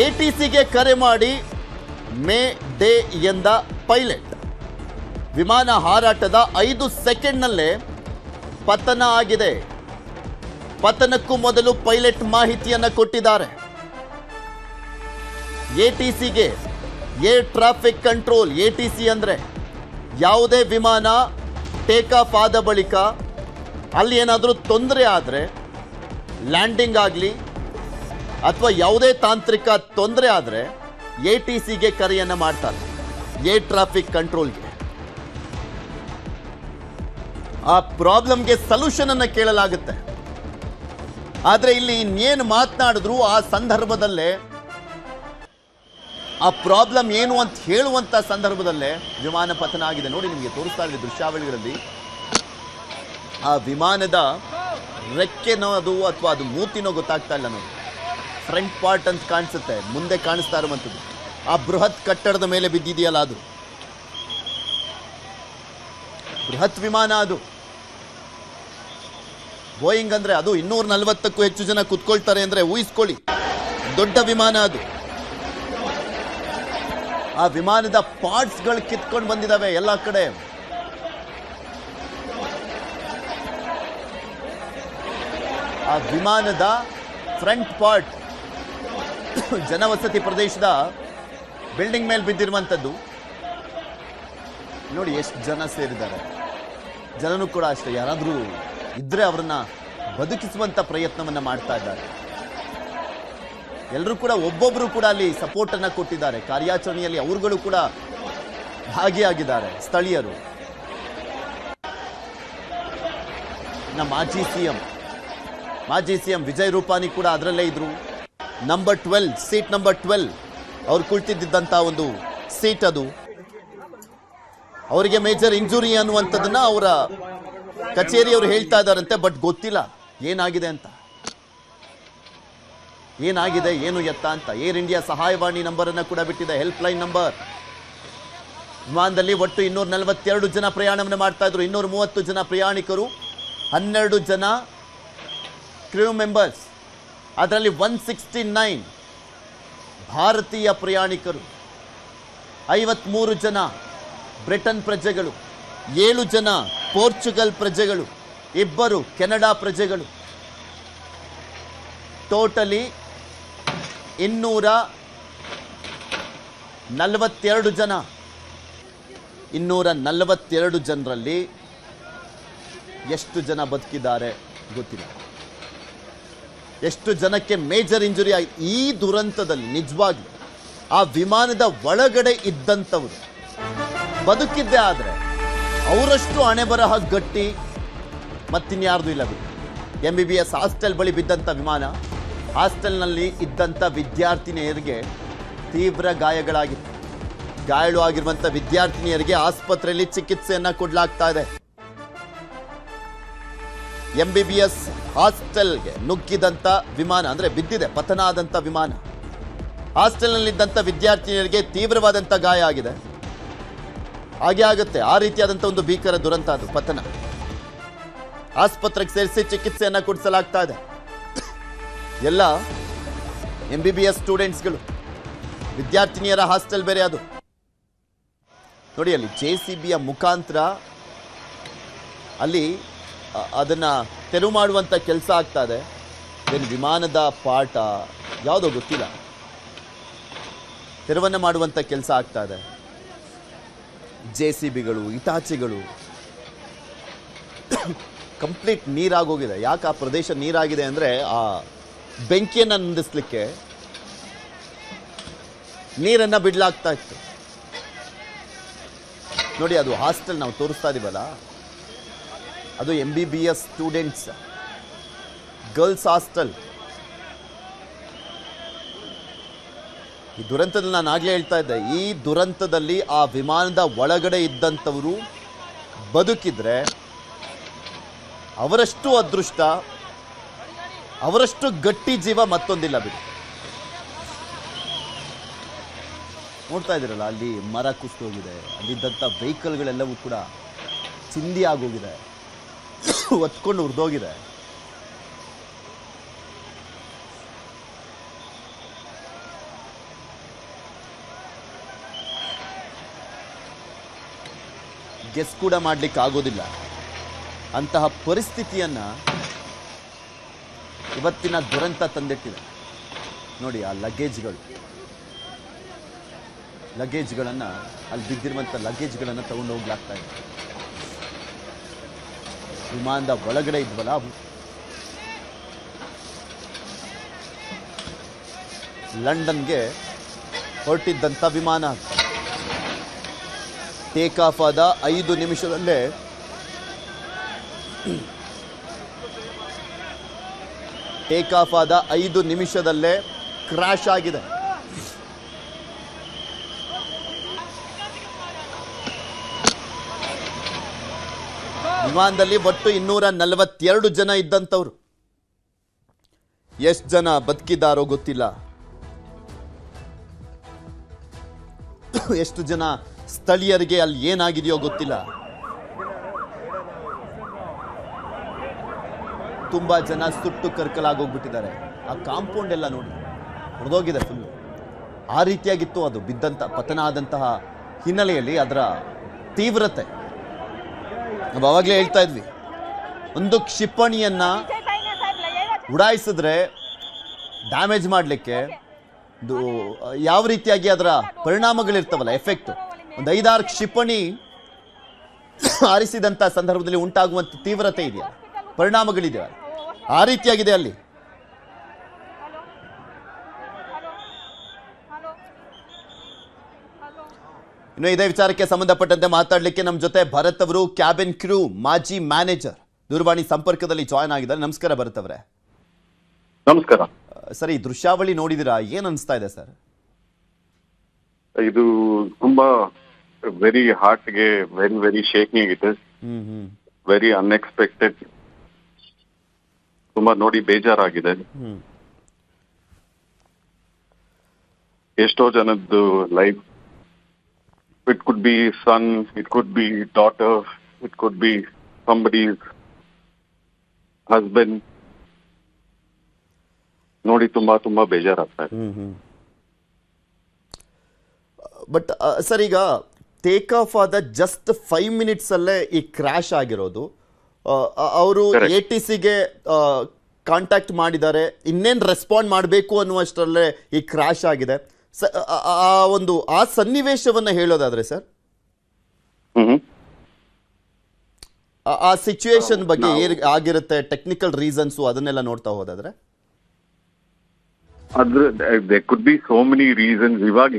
ಎಟಿಸಿಗೆ ಕರೆ ಮಾಡಿ ಮೇ ಡೇ ಎಂದ ಪೈಲಟ್. ವಿಮಾನ ಹಾರಾಟದ 5 ಸೆಕೆಂಡ್ನಲ್ಲೇ ಪತನ ಆಗಿದೆ. ಪತನಕ್ಕೂ ಮೊದಲು ಪೈಲಟ್ ಮಾಹಿತಿಯನ್ನು ಕೊಟ್ಟಿದ್ದಾರೆ. ಎಟಿಸಿಗೆ ಏರ್ ಟ್ರಾಫಿಕ್ ಕಂಟ್ರೋಲ್, ಎಟಿಸಿ ಅಂದರೆ ಯಾವುದೇ ವಿಮಾನ ಟೇಕ್ ಆಫ್ ಆದ ಬಳಿಕ ಅಲ್ಲಿ ಏನಾದರೂ ತೊಂದರೆ ಆದರೆ, ಲ್ಯಾಂಡಿಂಗ್ ಆಗಲಿ ಅಥವಾ ಯಾವುದೇ ತಾಂತ್ರಿಕ ತೊಂದರೆ ಆದರೆ ಎಟಿಸಿಗೆ ಕರೆಯನ್ನು ಮಾಡ್ತಾರೆ, ಏರ್ ಟ್ರಾಫಿಕ್ ಕಂಟ್ರೋಲ್ಗೆ. ಆ ಪ್ರಾಬ್ಲಮ್ಗೆ ಸೊಲ್ಯೂಷನ್ ಅನ್ನು ಕೇಳಲಾಗುತ್ತೆ. ಆದರೆ ಇಲ್ಲಿ ಇನ್ನೇನು ಮಾತನಾಡಿದ್ರು ಆ ಸಂದರ್ಭದಲ್ಲೇ ಆ ಪ್ರಾಬ್ಲಮ್ ಏನು ಅಂತ ಹೇಳುವಂಥ ಸಂದರ್ಭದಲ್ಲೇ ವಿಮಾನ ಪತನ ಆಗಿದೆ. ನೋಡಿ, ನಿಮಗೆ ತೋರಿಸ್ತಾ ಇದ್ದೀವಿ ದೃಶ್ಯಾವಳಿಗಳಲ್ಲಿ. ಆ ವಿಮಾನದ ರೆಕ್ಕೆನೋ ಅದು ಅಥವಾ ಅದು ಮೂತಿನೋ ಗೊತ್ತಾಗ್ತಾ ಇಲ್ಲ ನೋಡಿ. ಫ್ರಂಟ್ ಪಾರ್ಟ್ ಅಂತ ಕಾಣಿಸುತ್ತೆ, ಮುಂದೆ ಕಾಣಿಸ್ತಾ ಇರುವಂಥದ್ದು. ಆ ಬೃಹತ್ ಕಟ್ಟಡದ ಮೇಲೆ ಬಿದ್ದಿದೆಯಲ್ಲ, ಅದು ಬೃಹತ್ ವಿಮಾನ. ಅದು ಬೋಯಿಂಗ್ ಅಂದರೆ ಅದು 240ಕ್ಕೂ ಹೆಚ್ಚು ಜನ ಕುತ್ಕೊಳ್ತಾರೆ ಅಂದರೆ ಊಹಿಸ್ಕೊಳ್ಳಿ, ದೊಡ್ಡ ವಿಮಾನ ಅದು. ಆ ವಿಮಾನದ ಪಾರ್ಟ್ಸ್ಗಳು ಕಿತ್ಕೊಂಡು ಬಂದಿದ್ದಾವೆ ಎಲ್ಲ ಕಡೆ. ಆ ವಿಮಾನದ ಫ್ರಂಟ್ ಪಾರ್ಟ್ ಜನವಸತಿ ಪ್ರದೇಶದ ಬಿಲ್ಡಿಂಗ್ ಮೇಲೆ ಬಿದ್ದಿರುವಂಥದ್ದು. ನೋಡಿ ಎಷ್ಟು ಜನ ಸೇರಿದ್ದಾರೆ. ಜನನೂ ಕೂಡ ಅಷ್ಟೇ, ಯಾರಾದರೂ ಇದ್ರೆ ಅವರನ್ನ ಬದುಕಿಸುವಂತ ಪ್ರಯತ್ನವನ್ನ ಮಾಡ್ತಾ ಇದ್ದಾರೆ. ಎಲ್ಲರೂ ಕೂಡ ಒಬ್ಬೊಬ್ಬರು ಕೂಡ ಅಲ್ಲಿ ಸಪೋರ್ಟ್ ಅನ್ನ ಕೊಟ್ಟಿದ್ದಾರೆ. ಕಾರ್ಯಾಚರಣೆಯಲ್ಲಿ ಅವರುಗಳು ಕೂಡ ಭಾಗಿಯಾಗಿದ್ದಾರೆ, ಸ್ಥಳೀಯರು. ನಮ್ಮ ಮಾಜಿ ಸಿಎಂ ವಿಜಯ್ ರೂಪಾನಿ ಕೂಡ ಅದರಲ್ಲೇ ಇದ್ರು. ನಂಬರ್ 12, ಸೀಟ್ ನಂಬರ್ 12 ಅವ್ರು ಕುಳಿತಿದ್ದಂಥ ಒಂದು ಸೀಟ್ ಅದು. ಅವರಿಗೆ ಮೇಜರ್ ಇಂಜುರಿ ಅನ್ನುವಂಥದ್ದನ್ನ ಅವರ ಕಚೇರಿಯವರು ಹೇಳ್ತಾ ಇದ್ದಾರಂತೆ. ಬಟ್ ಗೊತ್ತಿಲ್ಲ ಏನಾಗಿದೆ ಅಂತ, ಏನಾಗಿದೆ ಏನು ಎತ್ತ ಅಂತ. ಏರ್ ಇಂಡಿಯಾ ಸಹಾಯವಾಣಿ ನಂಬರ್ ಅನ್ನ ಕೂಡ ಬಿಟ್ಟಿದೆ, ಹೆಲ್ಪ್ ಲೈನ್ ನಂಬರ್. ವಿಮಾನದಲ್ಲಿ ಒಟ್ಟು 242 ಜನ ಪ್ರಯಾಣವನ್ನು ಮಾಡ್ತಾ ಇದ್ರು. 230 ಜನ ಪ್ರಯಾಣಿಕರು, 12 ಜನ ಕ್ರೂ ಮೆಂಬರ್ಸ್. ಅದರಲ್ಲಿ 169 ಭಾರತೀಯ ಪ್ರಯಾಣಿಕರು, 53 ಜನ ಬ್ರಿಟನ್ ಪ್ರಜೆಗಳು, 7 ಜನ ಪೋರ್ಚುಗಲ್ ಪ್ರಜೆಗಳು, 2 ಕೆನಡಾ ಪ್ರಜೆಗಳು. ಟೋಟಲಿ 242 ಜನ. 242 ಜನರಲ್ಲಿ ಎಷ್ಟು ಜನ ಬದುಕಿದ್ದಾರೆ ಗೊತ್ತಿಲ್ಲ. ಎಷ್ಟು ಜನಕ್ಕೆ ಮೇಜರ್ ಇಂಜುರಿ ಆಗಿ. ಈ ದುರಂತದಲ್ಲಿ ನಿಜವಾಗಿ ಆ ವಿಮಾನದ ಒಳಗಡೆ ಇದ್ದಂಥವರು ಬದುಕಿದ್ದೇ ಆದರೆ ಅವರಷ್ಟು ಹಣೆ ಬರಹ ಗಟ್ಟಿ ಮತ್ತಿನ್ಯಾರ್ದು ಇಲ್ಲ ಬಿಡಿ. MBBS ಹಾಸ್ಟೆಲ್ ಬಳಿ ಬಿದ್ದಂಥ ವಿಮಾನ. ಹಾಸ್ಟೆಲ್ನಲ್ಲಿ ಇದ್ದಂಥ ವಿದ್ಯಾರ್ಥಿನಿಯರಿಗೆ ತೀವ್ರ ಗಾಯಗಳಾಗಿತ್ತು. ಗಾಯಾಳು ಆಗಿರುವಂಥ ವಿದ್ಯಾರ್ಥಿನಿಯರಿಗೆ ಆಸ್ಪತ್ರೆಯಲ್ಲಿ ಚಿಕಿತ್ಸೆಯನ್ನು ಕೊಡಲಾಗ್ತಾ ಇದೆ. MBBS ಹಾಸ್ಟೆಲ್ಗೆ ನುಗ್ಗಿದಂಥ ವಿಮಾನ ಅಂದರೆ ಬಿದ್ದಿದೆ, ಪತನ ಆದಂಥ ವಿಮಾನ. ಹಾಸ್ಟೆಲ್ನಲ್ಲಿದ್ದಂಥ ವಿದ್ಯಾರ್ಥಿನಿಯರಿಗೆ ತೀವ್ರವಾದಂಥ ಗಾಯ ಆಗಿದೆ. ಹಾಗೆ ಆಗುತ್ತೆ, ಆ ರೀತಿಯಾದಂಥ ಒಂದು ಭೀಕರ ದುರಂತ ಅದು, ಪತನ. ಆಸ್ಪತ್ರೆಗೆ ಸೇರಿಸಿ ಚಿಕಿತ್ಸೆಯನ್ನು ಕೊಡಿಸಲಾಗ್ತಾ ಇದೆ. ಎಲ್ಲ MBBS ಸ್ಟೂಡೆಂಟ್ಸ್ಗಳು, ವಿದ್ಯಾರ್ಥಿನಿಯರ ಹಾಸ್ಟೆಲ್ ಬೇರೆ ಅದು. ನೋಡಿ, ಅಲ್ಲಿ JCBಯ ಮುಖಾಂತರ ಅಲ್ಲಿ ಅದನ್ನು ತೆರವು ಮಾಡುವಂಥ ಕೆಲಸ ಆಗ್ತಾ ಇದೆ. ಏನು ವಿಮಾನದ ಪಾಠ ಯಾವುದೋ ಗೊತ್ತಿಲ್ಲ, ತೆರವನ್ನು ಮಾಡುವಂಥ ಕೆಲಸ ಆಗ್ತಾ ಇದೆ. JCBಗಳು, ಇಟಾಚಿಗಳು ಕಂಪ್ಲೀಟ್ ನೀರಾಗೋಗಿದೆ. ಯಾಕೆ ಆ ಪ್ರದೇಶ ನೀರಾಗಿದೆ ಅಂದರೆ ಆ ಬೆಂಕಿಯನ್ನು ನಂದಿಸಲಿಕ್ಕೆ ನೀರನ್ನು ಬಿಡಲಾಗ್ತಾ ಇತ್ತು. ನೋಡಿ, ಅದು ಹಾಸ್ಟೆಲ್ ನಾವು ತೋರಿಸ್ತಾ ಇದೀವಲ್ಲ, ಅದು MBBS ಸ್ಟೂಡೆಂಟ್ಸ್ ಗರ್ಲ್ಸ್ ಹಾಸ್ಟೆಲ್. ಈ ದುರಂತದಲ್ಲಿ ನಾನು ಆಗಲೇ ಹೇಳ್ತಾ ಇದ್ದೆ, ಈ ದುರಂತದಲ್ಲಿ ಆ ವಿಮಾನದ ಒಳಗಡೆ ಇದ್ದಂಥವರು ಬದುಕಿದ್ರೆ ಅವರಷ್ಟು ಅದೃಷ್ಟ, ಅವರಷ್ಟು ಗಟ್ಟಿ ಜೀವ ಮತ್ತೊಂದಿಲ್ಲ ಬಿಡಿ. ನೋಡ್ತಾ ಇದ್ದೀರಲ್ಲ, ಅಲ್ಲಿ ಮರ ಕುಸಿದೋಗಿದೆ, ಅಲ್ಲಿದ್ದಂಥ ವೆಹಿಕಲ್ಗಳೆಲ್ಲವೂ ಕೂಡ ಚಿಂದಿ ಆಗೋಗಿದೆ, ಒತ್ಕೊಂಡು ಉರಿದೋಗಿದೆ. ಗೆಸ್ ಕೂಡ ಮಾಡ್ಲಿಕ್ಕೆ ಆಗೋದಿಲ್ಲ. ಅಂತಹ ಪರಿಸ್ಥಿತಿಯನ್ನ ಇವತ್ತಿನ ದುರಂತ ತಂದಿಟ್ಟಿದೆ. ನೋಡಿ ಆ ಲಗೇಜ್ಗಳನ್ನ ಅಲ್ಲಿ ಬಿದ್ದಿರುವಂಥ ಲಗೇಜ್ಗಳನ್ನು ತಗೊಂಡು ಹೋಗ್ಲಾಗ್ತಾ ಇದೆ. ವಿಮಾನದ ಒಳಗಡೆ ಇದ್ವಲ್ಲ ಅವು ಲಂಡನ್ಗೆ ಹೊರಟಿದ್ದಂಥ ವಿಮಾನ ಟೇಕ್ ಆಫ್ ಆದ 5 ನಿಮಿಷದಲ್ಲೇ ಕ್ರ್ಯಾಶ್ ಆಗಿದೆ. ವಿಮಾನದಲ್ಲಿ ಒಟ್ಟು 242 ಜನ ಇದ್ದಂಥವ್ರು. ಎಷ್ಟು ಜನ ಬದುಕಿದ್ದಾರೋ ಗೊತ್ತಿಲ್ಲ, ಎಷ್ಟು ಜನ ಸ್ಥಳೀಯರಿಗೆ ಅಲ್ಲಿ ಏನಾಗಿದೆಯೋ ಗೊತ್ತಿಲ್ಲ. ತುಂಬಾ ಜನ ಸುಟ್ಟು ಕರ್ಕಲಾಗೋಗ್ಬಿಟ್ಟಿದ್ದಾರೆ. ಆ ಕಾಂಪೌಂಡ್ ಎಲ್ಲ ನೋಡಿ ಹೊಡೆದೋಗಿದೆ ಫುಲ್ಲು. ಆ ರೀತಿಯಾಗಿತ್ತು ಅದು ಬಿದ್ದಂಥ ಪತನ ಆದಂತಹ ಹಿನ್ನೆಲೆಯಲ್ಲಿ ಅದರ ತೀವ್ರತೆ. ನಾವು ಅವಾಗಲೇ ಹೇಳ್ತಾ ಇದ್ವಿ, ಒಂದು ಕ್ಷಿಪಣಿಯನ್ನ ಉಡಾಯಿಸಿದ್ರೆ ಡ್ಯಾಮೇಜ್ ಮಾಡಲಿಕ್ಕೆ ಯಾವ ರೀತಿಯಾಗಿ ಅದರ ಪರಿಣಾಮಗಳಿರ್ತಾವಲ್ಲ, ಎಫೆಕ್ಟ್, ಒಂದು 5-6 ಕ್ಷಿಪಣಿ ಹಾರಿಸಿದಂಥ ಸಂದರ್ಭದಲ್ಲಿ ಉಂಟಾಗುವಂಥ ತೀವ್ರತೆ ಇದೆಯಾ, ಪರಿಣಾಮಗಳಿದೆಯಾ, ಆ ರೀತಿಯಾಗಿದೆ ಅಲ್ಲಿ. ಇನ್ನು ಇದೇ ವಿಚಾರಕ್ಕೆ ಸಂಬಂಧಪಟ್ಟಂತೆ ಮಾತಾಡಲಿಕ್ಕೆ ನಮ್ಮ ಜೊತೆ ಭರತ್ ಅವರು, ಕ್ಯಾಬಿನ್ ಕ್ರೂ ಮಾಜಿ ಮ್ಯಾನೇಜರ್, ದೂರವಾಣಿ ಸಂಪರ್ಕದಲ್ಲಿ ಜಾಯ್ನ್ ಆಗಿದ್ದಾರೆ. ನಮಸ್ಕಾರ ಭರತ್ ಅವರೇ. ನಮಸ್ಕಾರ ಸರ್, ಈ ದೃಶ್ಯಾವಳಿ ನೋಡಿದಿರಾ, ಏನ್ ಅನಿಸ್ತಾ ಇದೆ ಸರ್? ಇದು ತುಂಬಾ ವೆರಿ ಹಾರ್ಟ್ಗೆ very shaking it is, very unexpected. ತುಂಬಾ ನೋಡಿ ಬೇಜಾರಾಗಿದೆ. ಎಷ್ಟೋ ಜನದ್ದು life, it could be son, it could be daughter, it could be somebody's husband. ನೋಡಿ ತುಂಬಾ ಬೇಜಾರಾಗ್ತಾ ಇದೆ. ಬಟ್ ಸರ್, ಈಗ ಟೇಕ್ ಆಫ್ ಆದ ಜಸ್ಟ್ 5 minutes ಅಲ್ಲೇ ಈ ಕ್ರ್ಯಾಶ್ ಆಗಿರೋದು. ಅವರು ATCಗೆ ಕಾಂಟ್ಯಾಕ್ಟ್ ಮಾಡಿದ್ದಾರೆ, ಇನ್ನೇನು ರೆಸ್ಪಾಂಡ್ ಮಾಡಬೇಕು ಅನ್ನುವಷ್ಟರಲ್ಲೇ ಈ ಕ್ರ್ಯಾಶ್ ಆಗಿದೆ. ಆ ಸನ್ನಿವೇಶವನ್ನ ಹೇಳೋದಾದ್ರೆ ಸರ್, ಆ ಸಿಚುವೇಶನ್ ಬಗ್ಗೆ ಆಗಿರುತ್ತೆ, ಟೆಕ್ನಿಕಲ್ ರೀಸನ್ಸ್ ಅದನ್ನೆಲ್ಲ ನೋಡ್ತಾ ಹೋದಾದ್ರೆ there could be so many reasons. ಇವಾಗ